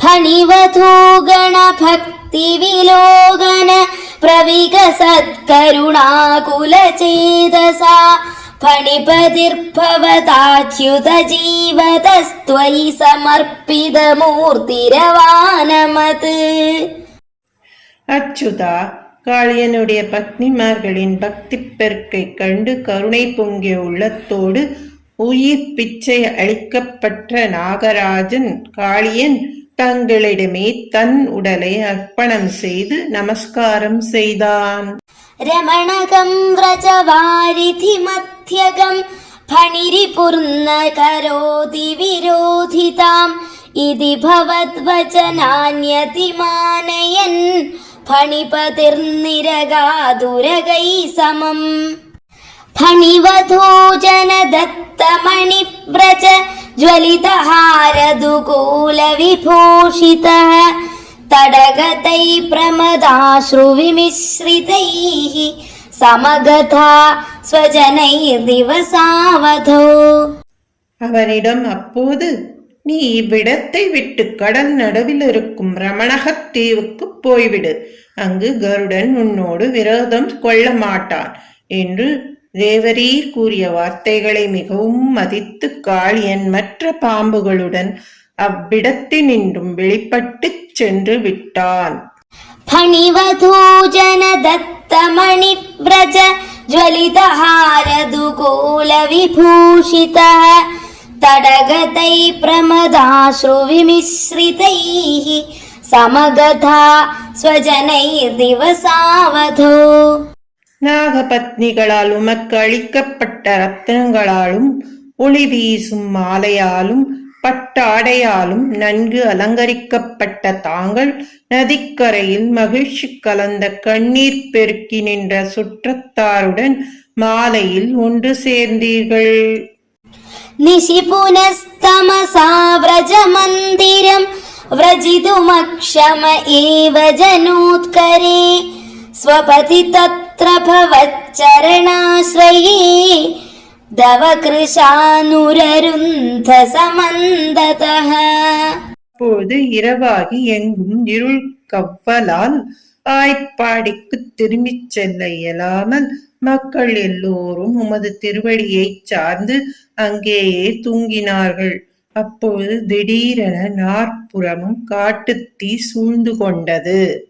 फणिवधूगण भक्तिविलोकन प्रविकसत्करुणाकुलचेतसा फणिपतिर्भवताच्युत जीवतस्त्वयि समर्पितमूर्तिरवानमत्. அச்சுதா, காளியனுடைய பத்னிமார்களின் பக்தி பெருக்கை கண்டு கருணை பொங்கிய உள்ளத்தோடு உயிர் பிச்சை அளிக்கப்பட்ட நாகராஜன் காளியன் தங்களிடமே தன் உடலை அர்ப்பணம் செய்து நமஸ்காரம் செய்தான். ரமணகம் व्रजवारिधि मध्यगं फणिरिपुर्न करोति विरोधिताम् इति भवद्वचनान्यतिमानयन् फणिपतिर्निरगादुरगै समम्. फणिवधूजन दत्तमणिव्रज ज्वलितहारदुकूलविभूषितः तडगतै प्रमदाश्रुविमिश्रितैः समगता स्वजनैर्दिवसावधौ. அவனிடம் அப்போது, நீ இவ்விடத்தை விட்டு கடல் நடுவில் இருக்கும் ரமணகத் தீவுக்கு போய்விடு. அங்கு கருடன் உன்னோடு விரோதம் கொள்ள மாட்டான் என்று தேவரீர் கூறிய வார்த்தைகளை மிகவும் மதித்து காளியன் மற்ற பாம்புகளுடன் அவ்விடத்தினின்றும் வெளிப்பட்டு சென்று விட்டான். फणिवधूजन दत्तमणिव्रज ज्वलितहारदुकूलविभूषितः तडगतै प्रमदाश्रुविमिश्रितैः समगता स्वजनैर्दिवसावधौ. நாகபத்னிகளால் உமக்கு அளிக்கப்பட்ட ரத்னங்களாலும் ஒளி வீசும் மாலையாலும் பட்டாடையாலும் நன்கு அலங்கரிக்கப்பட்ட தாங்கள் நதிக்கரையில் மகிழ்ச்சி கலந்த கண்ணீர் பெருக்கி நின்ற சுற்றத்தாருடன் மாலையில் ஒன்று சேர்ந்தீர்கள். निशिपुनस्तमसा व्रजमन्दिरं व्रजितुमक्षम एव जनोत्करे स्वपति तत्र भवच्चरणाश्रये दवकृशानुररुन्ध समन्दतः. அப்போது இரவாகி எங்கும் இருள் கவ்வலால் ஆய்ப்பாடிக்கு திரும்பிச் செல்ல இயலாமல் மக்கள் எல்லோரும் உமது திருவடியை சார்ந்து அங்கேயே தூங்கினார்கள். அப்போது திடீரென நாற்புறமும் காட்டுத்தீ சூழ்ந்து கொண்டது.